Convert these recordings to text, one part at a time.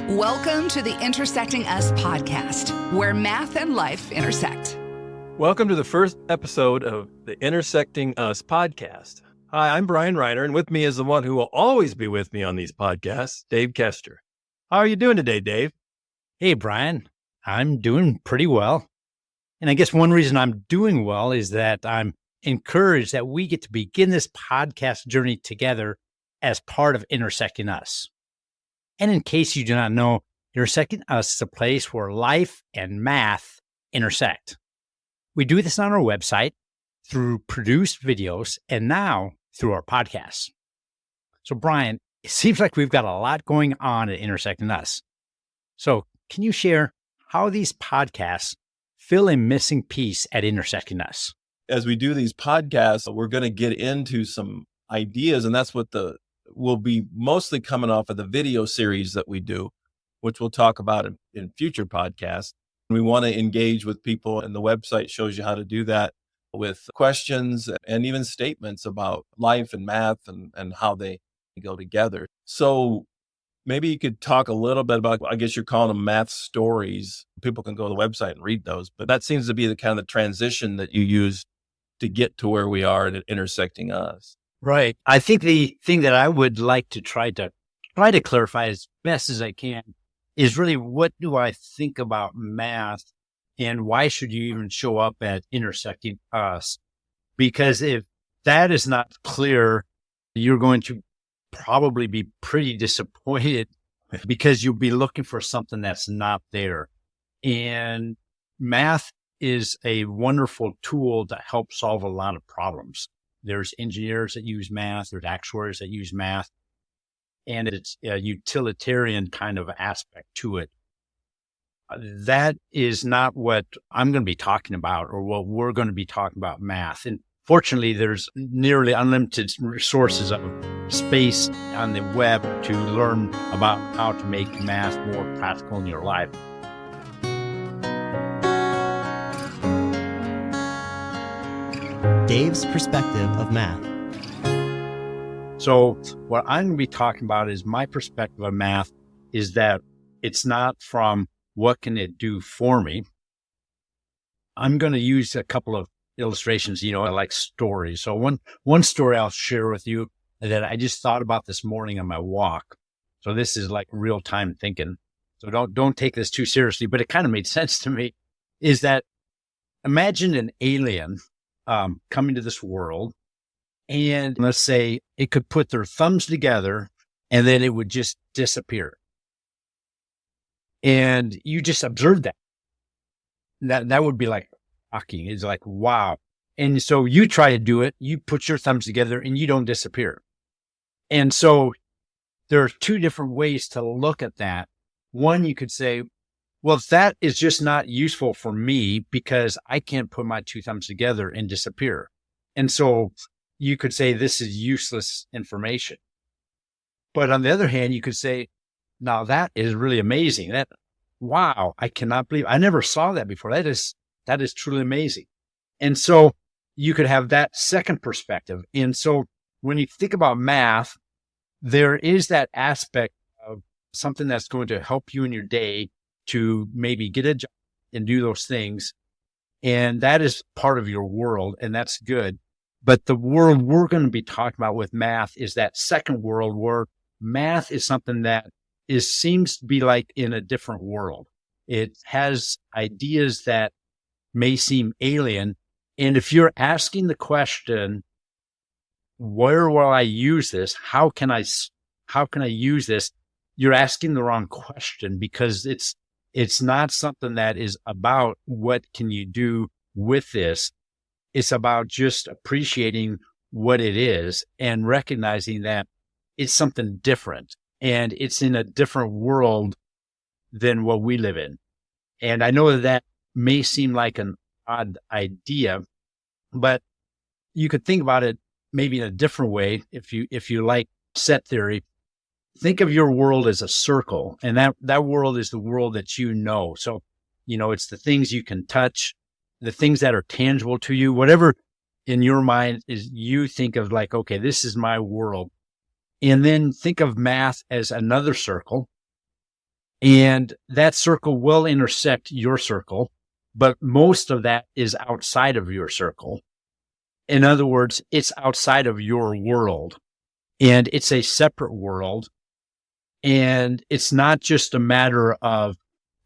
Welcome to the Intersecting Us podcast, where math and life intersect. Welcome to the first episode of the Intersecting Us podcast. Hi, I'm Brian Reiner, and with me is the one who will always be with me on these podcasts, Dave Kester. How are you doing today, Dave? Hey, Brian. I'm doing pretty well. And I guess one reason I'm doing well is that I'm encouraged that we get to begin this podcast journey together as part of Intersecting Us. And in case you do not know, Intersecting Us is a place where life and math intersect. We do this on our website, through produced videos, and now through our podcasts. So, Brian, it seems like we've got a lot going on at Intersecting Us. So, can you share how these podcasts fill a missing piece at Intersecting Us? As we do these podcasts, we're going to get into some ideas, and that's what will be mostly coming off of the video series that we do, which we'll talk about in future podcasts. We want to engage with people, and the website shows you how to do that with questions and even statements about life and math and how they go together. So maybe you could talk a little bit about, I guess you're calling them math stories. People can go to the website and read those, but that seems to be the kind of transition that you use to get to where we are at Intersecting Us. Right. I think the thing that I would like to try to clarify as best as I can is really, what do I think about math and why should you even show up at Intersecting Us? Because if that is not clear, you're going to probably be pretty disappointed because you'll be looking for something that's not there. And math is a wonderful tool to help solve a lot of problems. There's engineers that use math, there's actuaries that use math, and it's a utilitarian kind of aspect to it. That is not what I'm going to be talking about, or what we're going to be talking about math. And fortunately, there's nearly unlimited resources of space on the web to learn about how to make math more practical in your life. Dave's perspective of math. So what I'm going to be talking about is my perspective of math is that it's not from what can it do for me. I'm going to use a couple of illustrations, I like stories. So one story I'll share with you that I just thought about this morning on my walk. So this is like real time thinking. So don't take this too seriously, but it kind of made sense to me, is that imagine an alien coming to this world, and let's say it could put their thumbs together and then it would just disappear. And you just observe that. That would be like shocking. It's like, wow. And so you try to do it, you put your thumbs together and you don't disappear. And so there are two different ways to look at that. One, you could say, well, that is just not useful for me because I can't put my two thumbs together and disappear. And so you could say this is useless information. But on the other hand, you could say, now that is really amazing. Wow, I cannot believe I never saw that before. That is truly amazing. And so you could have that second perspective. And so when you think about math, there is that aspect of something that's going to help you in your day to maybe get a job and do those things. And that is part of your world, and that's good. But the world we're going to be talking about with math is that second world where math is something that seems to be like in a different world. It has ideas that may seem alien. And if you're asking the question, where will I use this? How can I use this? You're asking the wrong question, because it's not something that is about what can you do with this. It's about just appreciating what it is and recognizing that it's something different and it's in a different world than what we live in. And I know that may seem like an odd idea, but you could think about it maybe in a different way. If you like set theory, think of your world as a circle, and that world is the world that you know. So, it's the things you can touch, the things that are tangible to you, whatever in your mind is you think of like, okay, this is my world. And then think of math as another circle. And that circle will intersect your circle, but most of that is outside of your circle. In other words, it's outside of your world, and it's a separate world. And it's not just a matter of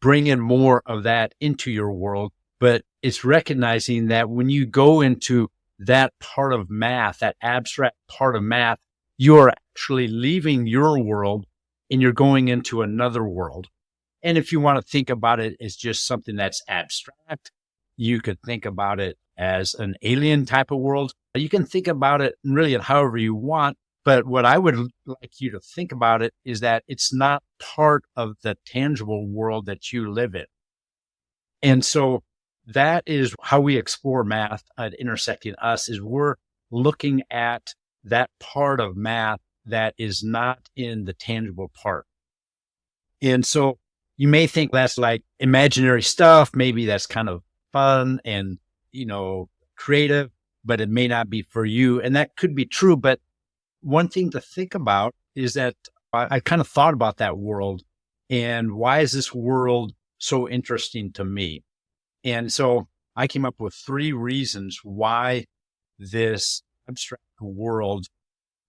bringing more of that into your world, but it's recognizing that when you go into that part of math, that abstract part of math, you're actually leaving your world and you're going into another world. And if you want to think about it as just something that's abstract, you could think about it as an alien type of world. You can think about it really however you want. But what I would like you to think about it is that it's not part of the tangible world that you live in. And so that is how we explore math at Intersecting Us, is we're looking at that part of math that is not in the tangible part. And so you may think that's like imaginary stuff. Maybe that's kind of fun and, creative, but it may not be for you. And that could be true. But one thing to think about is that I kind of thought about that world and why is this world so interesting to me? And so I came up with 3 reasons why this abstract world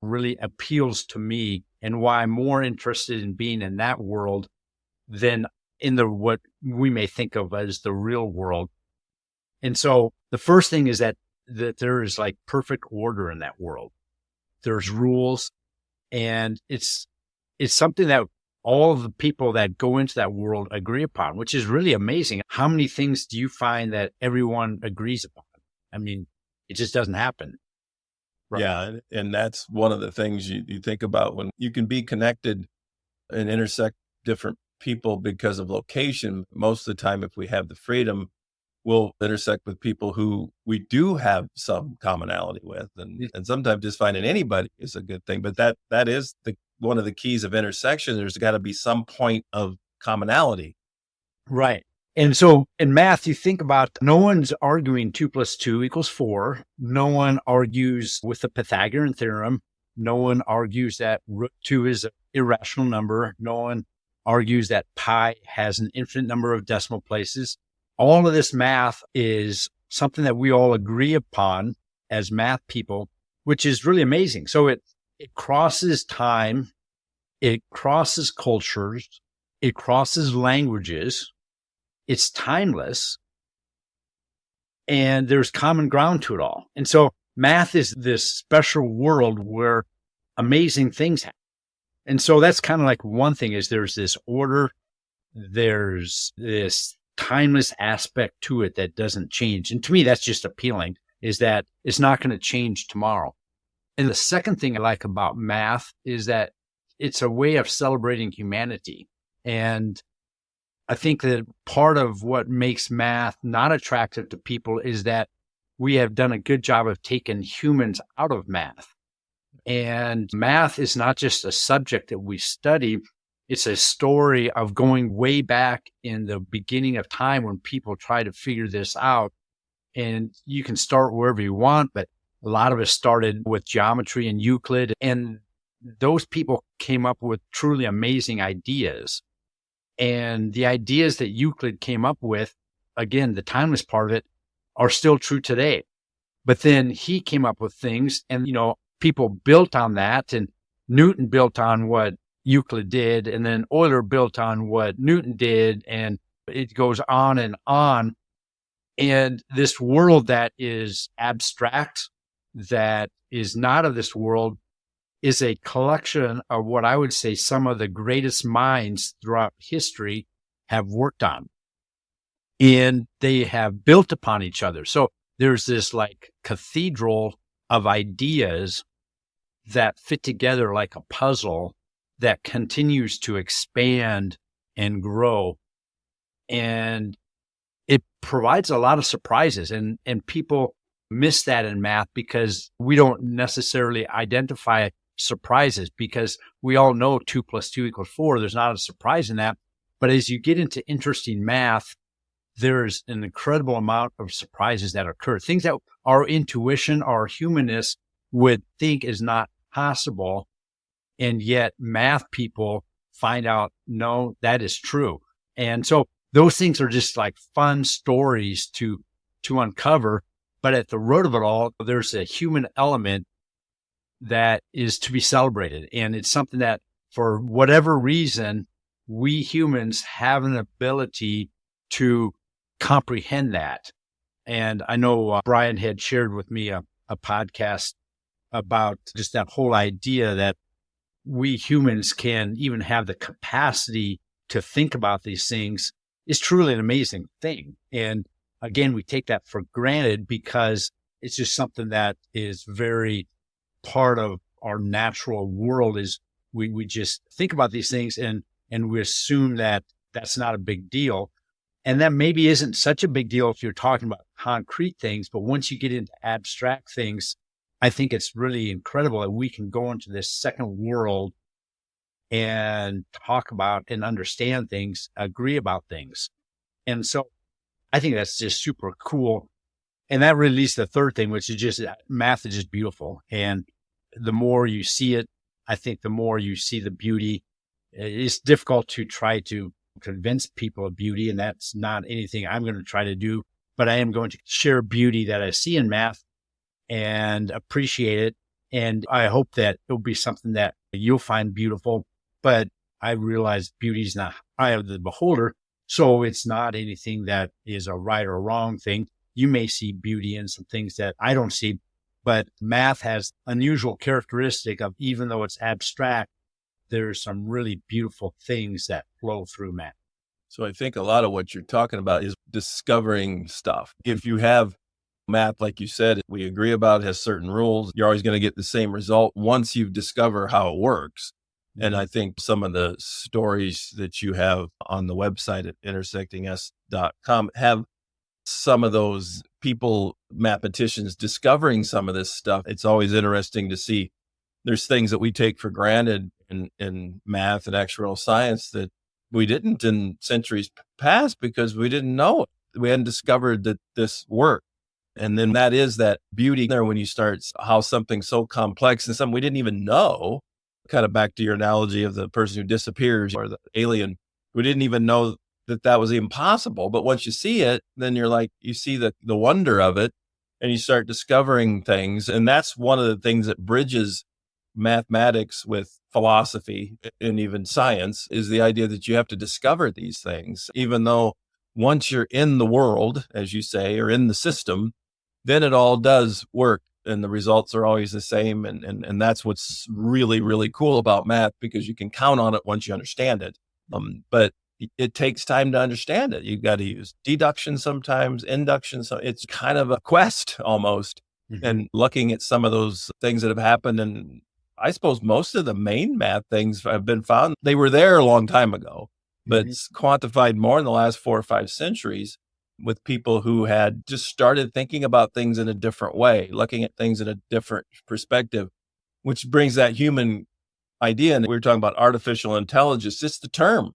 really appeals to me and why I'm more interested in being in that world than in what we may think of as the real world. And so the first thing is that there is like perfect order in that world. There's rules, and it's something that all of the people that go into that world agree upon, which is really amazing. How many things do you find that everyone agrees upon? I mean, it just doesn't happen. Right. Yeah. And that's one of the things you think about when you can be connected and intersect different people because of location. Most of the time, if we have the freedom, we'll intersect with people who we do have some commonality with. And sometimes just finding anybody is a good thing. But that is one of the keys of intersection. There's got to be some point of commonality. Right. And so in math, you think about no one's arguing 2 + 2 = 4. No one argues with the Pythagorean theorem. No one argues that √2 is an irrational number. No one argues that pi has an infinite number of decimal places. All of this math is something that we all agree upon as math people, which is really amazing. So it crosses time, it crosses cultures, it crosses languages, it's timeless, and there's common ground to it all. And so math is this special world where amazing things happen. And so that's kind of like one thing is there's this order, there's this timeless aspect to it that doesn't change. And to me, that's just appealing, is that it's not going to change tomorrow. And the second thing I like about math is that it's a way of celebrating humanity. And I think that part of what makes math not attractive to people is that we have done a good job of taking humans out of math. And math is not just a subject that we study. It's a story of going way back in the beginning of time when people try to figure this out. And you can start wherever you want, but a lot of us started with geometry and Euclid. And those people came up with truly amazing ideas. And the ideas that Euclid came up with, again, the timeless part of it, are still true today. But then he came up with things and, people built on that, and Newton built on what Euclid did, and then Euler built on what Newton did, and it goes on and on. And this world that is abstract, that is not of this world, is a collection of what I would say some of the greatest minds throughout history have worked on. And they have built upon each other. So there's this like cathedral of ideas that fit together like a puzzle that continues to expand and grow. And it provides a lot of surprises, and people miss that in math because we don't necessarily identify surprises, because we all know 2 + 2 = 4. There's not a surprise in that. But as you get into interesting math, there's an incredible amount of surprises that occur. Things that our intuition, our humanness would think is not possible. And yet math people find out, no, that is true. And so those things are just like fun stories to uncover. But at the root of it all, there's a human element that is to be celebrated. And it's something that, for whatever reason, we humans have an ability to comprehend that. And I know Brian had shared with me a podcast about just that whole idea that we humans can even have the capacity to think about these things is truly an amazing thing. And again, we take that for granted because it's just something that is very part of our natural world. Is we just think about these things and we assume that that's not a big deal. And that maybe isn't such a big deal if you're talking about concrete things. But once you get into abstract things, I think it's really incredible that we can go into this second world and talk about and understand things, agree about things. And so I think that's just super cool. And that really leads to the third thing, which is just math is just beautiful. And the more you see it, I think the more you see the beauty. It's difficult to try to convince people of beauty, and that's not anything I'm going to try to do, but I am going to share beauty that I see in math and appreciate it. And I hope that it'll be something that you'll find beautiful, but I realize beauty is not eye of the beholder. So it's not anything that is a right or wrong thing. You may see beauty in some things that I don't see, but math has unusual characteristic of, even though it's abstract, there's some really beautiful things that flow through math. So I think a lot of what you're talking about is discovering stuff. If you have math, like you said, we agree about, it has certain rules, you're always going to get the same result once you discover how it works. And I think some of the stories that you have on the website at intersectingus.com have some of those people, mathematicians, discovering some of this stuff. It's always interesting to see. There's things that we take for granted in math and actuarial science that we didn't in centuries past because we didn't know it. We hadn't discovered that this worked. And then that is that beauty there when you start how something so complex and something we didn't even know, kind of back to your analogy of the person who disappears or the alien, we didn't even know that that was impossible. But once you see it, then you're like, you see the wonder of it and you start discovering things. And that's one of the things that bridges mathematics with philosophy and even science, is the idea that you have to discover these things, even though once you're in the world, as you say, or in the system, then it all does work and the results are always the same. And that's what's really, really cool about math, because you can count on it once you understand it. But it takes time to understand it. You've got to use deduction sometimes, induction. So it's kind of a quest almost. Mm-hmm. And looking at some of those things that have happened, and I suppose most of the main math things have been found, they were there a long time ago, but it's quantified more in the last 4 or 5 centuries with people who had just started thinking about things in a different way, looking at things in a different perspective, which brings that human idea. And we were talking about artificial intelligence. It's the term.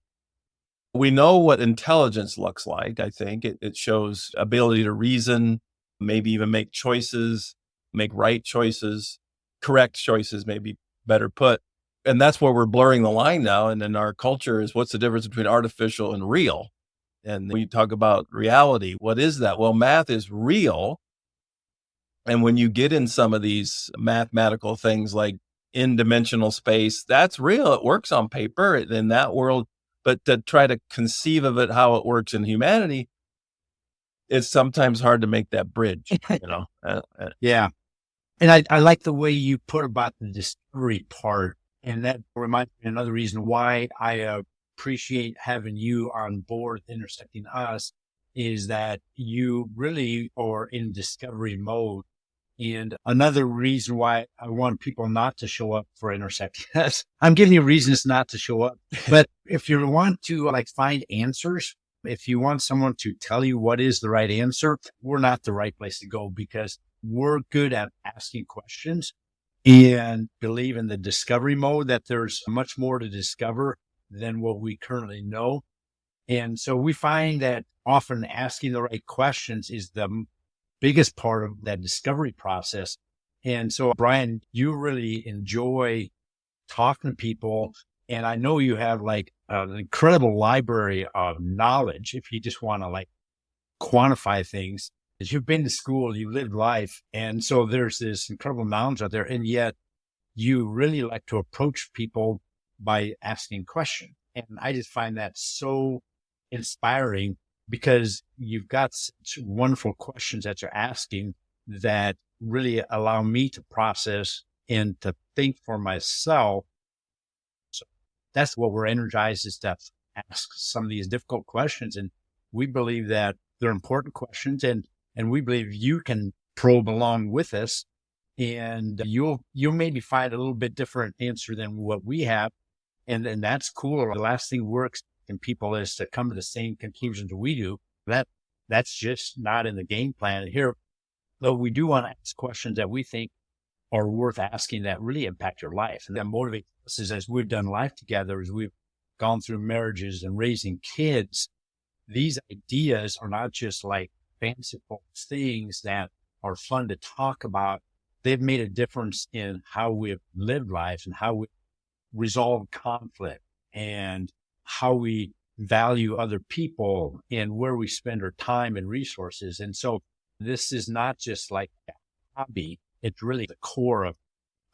We know what intelligence looks like. I think it shows ability to reason, maybe even make choices, make right choices, correct choices, maybe better put. And that's where we're blurring the line now. And in our culture is, what's the difference between artificial and real? And we talk about reality. What is that? Well, math is real. And when you get in some of these mathematical things like in-dimensional space, that's real. It works on paper in that world. But to try to conceive of it, how it works in humanity, it's sometimes hard to make that bridge, you know? Yeah. And I like the way you put about the discovery part. And that reminds me of another reason why I appreciate having you on board Intersecting Us, is that you really are in discovery mode. And another reason why I want people not to show up for Intersecting Us, I'm giving you reasons not to show up. But if you want to find answers, if you want someone to tell you what is the right answer, we're not the right place to go, because we're good at asking questions and believe in the discovery mode, that there's much more to discover than what we currently know. And so we find that often asking the right questions is the biggest part of that discovery process. And so, Brian, you really enjoy talking to people And I know you have like an incredible library of knowledge if you just want to like quantify things. As you've been to school, you lived life. And so there's this incredible knowledge out there. And yet you really like to approach people by asking questions. And I just find that so inspiring because you've got such wonderful questions that you're asking that really allow me to process and to think for myself. So that's what we're energized is to ask some of these difficult questions. And we believe that they're important questions and we believe you can probe along with us and you'll maybe find a little bit different answer than what we have. And that's cool. The last thing we're expecting people is to come to the same conclusions we do. That's just not in the game plan here. Though we do want to ask questions that we think are worth asking that really impact your life. And that motivates us is as we've done life together, as we've gone through marriages and raising kids, these ideas are not just like fanciful things that are fun to talk about. They've made a difference in how we've lived lives and how we resolve conflict and how we value other people and where we spend our time and resources. And so this is not just like a hobby. It's really the core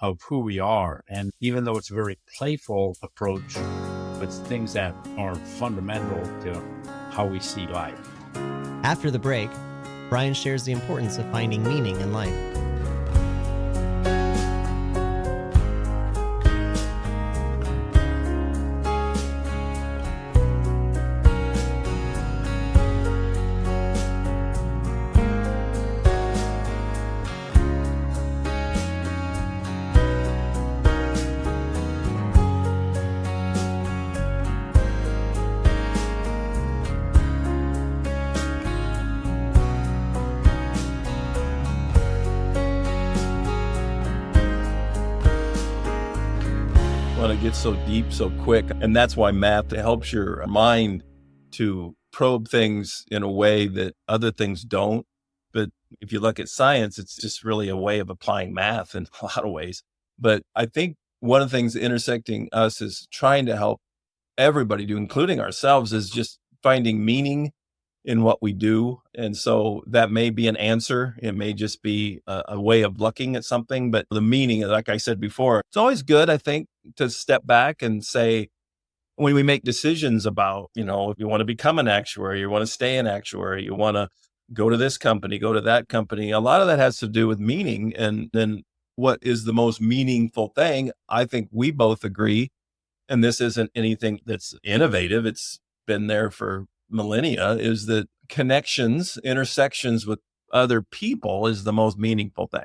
of who we are. And even though it's a very playful approach, it's things that are fundamental to how we see life. After the break, Brian shares the importance of finding meaning in life. Want to get so deep so quick. And that's why math helps your mind to probe things in a way that other things don't. But if you look at science, it's just really a way of applying math in a lot of ways. But I think one of the things Intersecting Us is trying to help everybody do, including ourselves, is just finding meaning in what we do. And so that may be an answer. It may just be a way of looking at something, but the meaning, like I said before, it's always good, I think, to step back and say, when we make decisions about, if you want to become an actuary, you want to stay an actuary, you want to go to this company, go to that company, a lot of that has to do with meaning. And then what is the most meaningful thing? I think we both agree, and this isn't anything that's innovative. It's been there for millennia, is that intersections with other people is the most meaningful thing.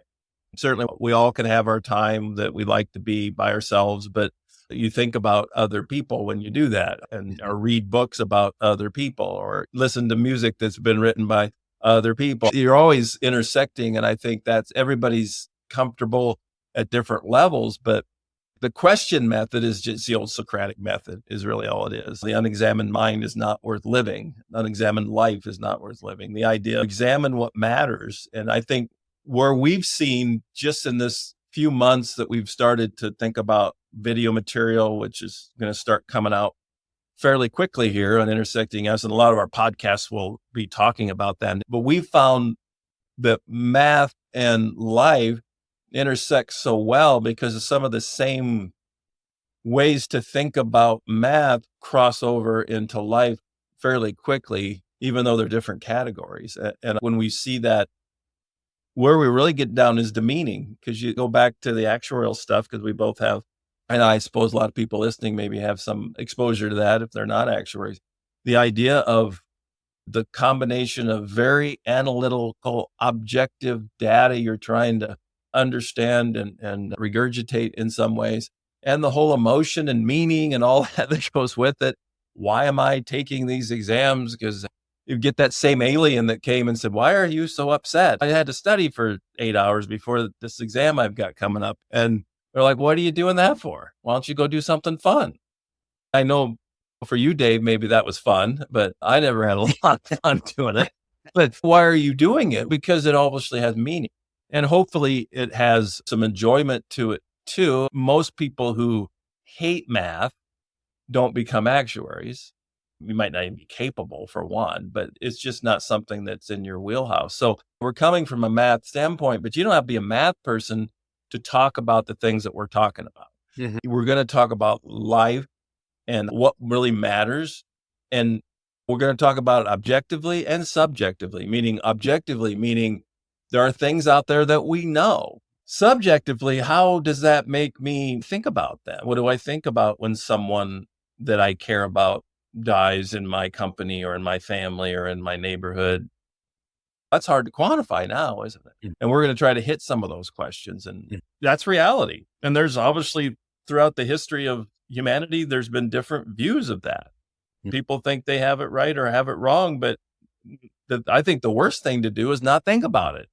Certainly we all can have our time that we like to be by ourselves, but you think about other people when you do that and or read books about other people or listen to music that's been written by other people. You're always intersecting. And I think that's everybody's comfortable at different levels, but the question method is just the old Socratic method is really all it is. The unexamined mind is not worth living. Unexamined life is not worth living. The idea, examine what matters. And I think where we've seen just in this few months that we've started to think about video material, which is going to start coming out fairly quickly here on Intersecting Us. And a lot of our podcasts will be talking about that. But we've found that math and life intersect so well because of some of the same ways to think about math cross over into life fairly quickly, even though they're different categories. And when we see that, where we really get down is the meaning, because you go back to the actuarial stuff, because we both have, and I suppose a lot of people listening maybe have some exposure to that if they're not actuaries. The idea of the combination of very analytical, objective data you're trying to understand and regurgitate in some ways, and the whole emotion and meaning and all that goes with it. Why am I taking these exams? Because you get that same alien that came and said, why are you so upset? I had to study for 8 hours before this exam I've got coming up. And they're like, what are you doing that for? Why don't you go do something fun? I know for you, Dave, maybe that was fun, but I never had a lot of fun doing it. But why are you doing it? Because it obviously has meaning. And hopefully it has some enjoyment to it too. Most people who hate math don't become actuaries. You might not even be capable, for one, but it's just not something that's in your wheelhouse. So we're coming from a math standpoint, but you don't have to be a math person to talk about the things that we're talking about. We're going to talk about life and what really matters. And we're going to talk about it objectively and subjectively, meaning objectively, meaning there are things out there that we know. Subjectively, how does that make me think about that? What do I think about when someone that I care about dies in my company or in my family or in my neighborhood? That's hard to quantify now, isn't it? And we're going to try to hit some of those questions. And that's reality. And there's obviously throughout the history of humanity, there's been different views of that. People think they have it right or have it wrong, but I think the worst thing to do is not think about it.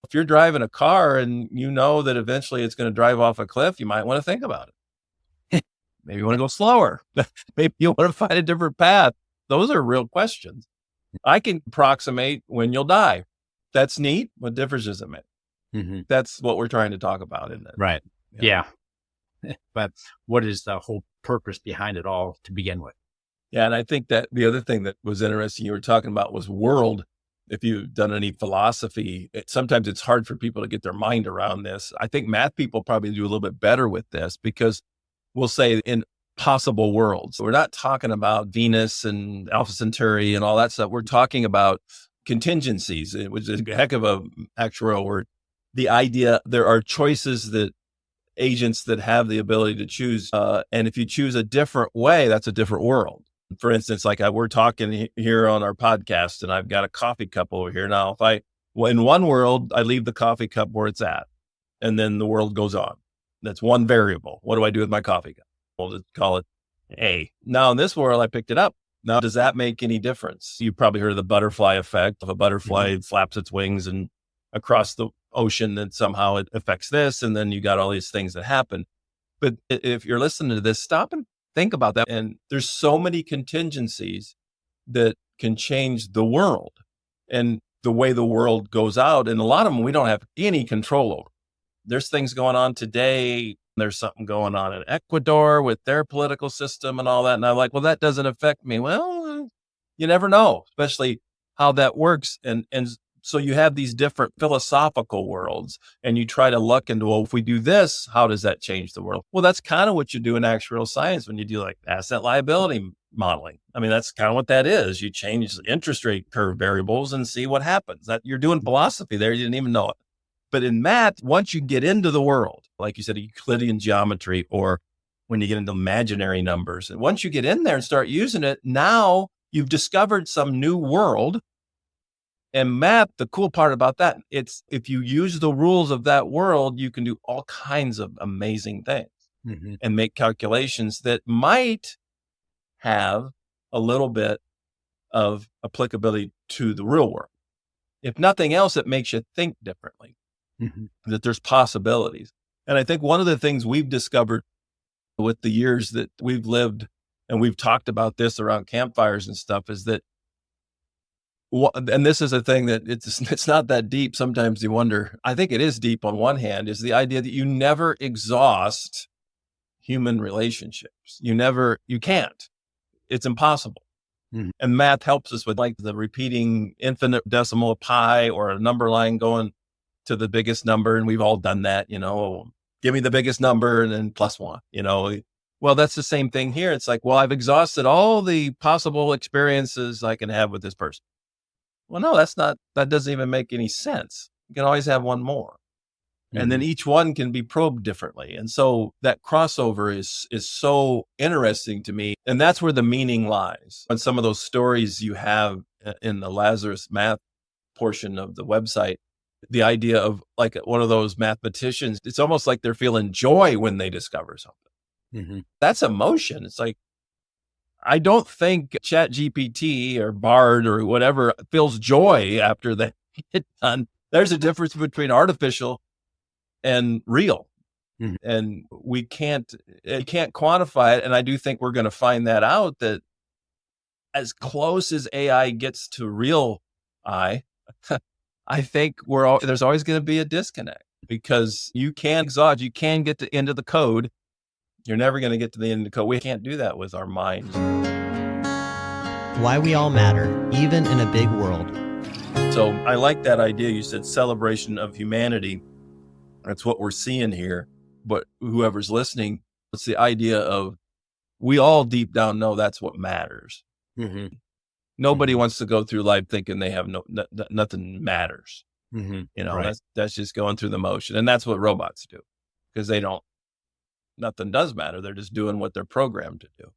If you're driving a car and you know that eventually it's going to drive off a cliff, you might want to think about it. Maybe you want to go slower. Maybe you want to find a different path. Those are real questions. I can approximate when you'll die. That's neat. What difference does it make? That's what we're trying to talk about, isn't it? Right. Yeah. But what is the whole purpose behind it all to begin with? Yeah. And I think that the other thing that was interesting you were talking about was world. If you've done any philosophy, sometimes it's hard for people to get their mind around this. I think math people probably do a little bit better with this because we'll say in possible worlds. We're not talking about Venus and Alpha Centauri and all that stuff. We're talking about contingencies, which is a heck of a actuarial word. The idea there are choices that agents that have the ability to choose. And if you choose a different way, that's a different world. For instance, like we're talking here on our podcast and I've got a coffee cup over here. Now, in one world, I leave the coffee cup where it's at and then the world goes on. That's one variable. What do I do with my coffee cup? We'll just call it A. Now in this world, I picked it up. Now, does that make any difference? You've probably heard of the butterfly effect. If a butterfly flaps its wings and across the ocean, then somehow it affects this. And then you got all these things that happen. But if you're listening to this, stop and think about that. And there's so many contingencies that can change the world and the way the world goes out. And a lot of them we don't have any control over. There's things going on today. There's something going on in Ecuador with their political system and all that. And I'm like, well, that doesn't affect me. Well, you never know, especially how that works. And so you have these different philosophical worlds and you try to look into, well, if we do this, how does that change the world? Well, that's kind of what you do in actuarial science when you do like asset liability modeling. I mean, that's kind of what that is. You change the interest rate curve variables and see what happens. That you're doing philosophy there. You didn't even know it. But in math, once you get into the world, like you said, Euclidean geometry, or when you get into imaginary numbers, and once you get in there and start using it, now you've discovered some new world. And math, the cool part about that, it's if you use the rules of that world, you can do all kinds of amazing things and make calculations that might have a little bit of applicability to the real world. If nothing else, it makes you think differently, that there's possibilities. And I think one of the things we've discovered with the years that we've lived, and we've talked about this around campfires and stuff, is that, and this is a thing that it's not that deep. Sometimes you wonder, I think it is deep on one hand, is the idea that you never exhaust human relationships. You can't. It's impossible. And math helps us with like the repeating infinite decimal pi or a number line going to the biggest number. And we've all done that, give me the biggest number and then plus one, Well, that's the same thing here. It's like, well, I've exhausted all the possible experiences I can have with this person. Well, no, that doesn't even make any sense. You can always have one more. And then each one can be probed differently. And so that crossover is so interesting to me. And that's where the meaning lies. And some of those stories you have in the Lazarus math portion of the website, the idea of like one of those mathematicians, it's almost like they're feeling joy when they discover something. That's emotion. It's like, I don't think ChatGPT or Bard or whatever feels joy after they get done. There's a difference between artificial and real. And you can't quantify it. And I do think we're going to find that out, that as close as AI gets to real I think there's always going to be a disconnect, because you can exhaust, you can get into the code You're never going to get to the end of the code. We can't do that with our minds. Why we all matter, even in a big world. So I like that idea. You said celebration of humanity. That's what we're seeing here. But whoever's listening, it's the idea of we all deep down know that's what matters. Mm-hmm. Nobody wants to go through life thinking they have nothing matters. Mm-hmm. You know, Right. that's just going through the motion. And that's what robots do, because nothing does matter. They're just doing what they're programmed to do.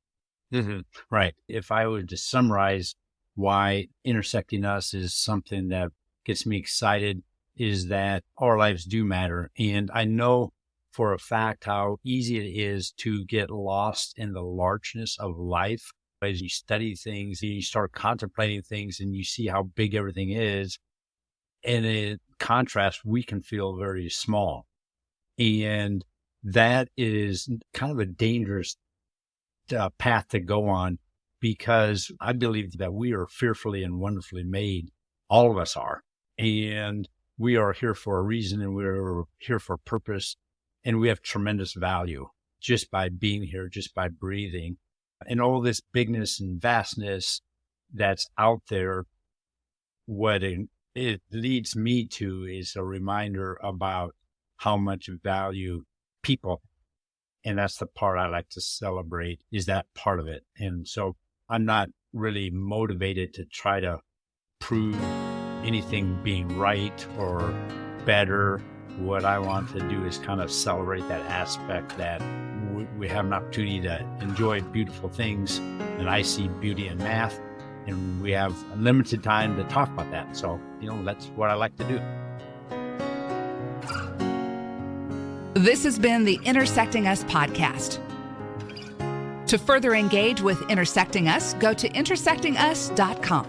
Mm-hmm. Right. If I were to summarize why Intersecting Us is something that gets me excited, is that our lives do matter. And I know for a fact how easy it is to get lost in the largeness of life. As you study things, you start contemplating things and you see how big everything is. And in contrast, we can feel very small. And that is kind of a dangerous path to go on, because I believe that we are fearfully and wonderfully made. All of us are. And we are here for a reason, and we're here for a purpose. And we have tremendous value just by being here, just by breathing. And all this bigness and vastness that's out there, what it leads me to is a reminder about how much value people, and that's the part I like to celebrate, is that part of it. And so I'm not really motivated to try to prove anything being right or better. What I want to do is kind of celebrate that aspect that we have an opportunity to enjoy beautiful things. And I see beauty in math, and we have limited time to talk about that. So, that's what I like to do. This has been the Intersecting Us podcast. To further engage with Intersecting Us, go to intersectingus.com.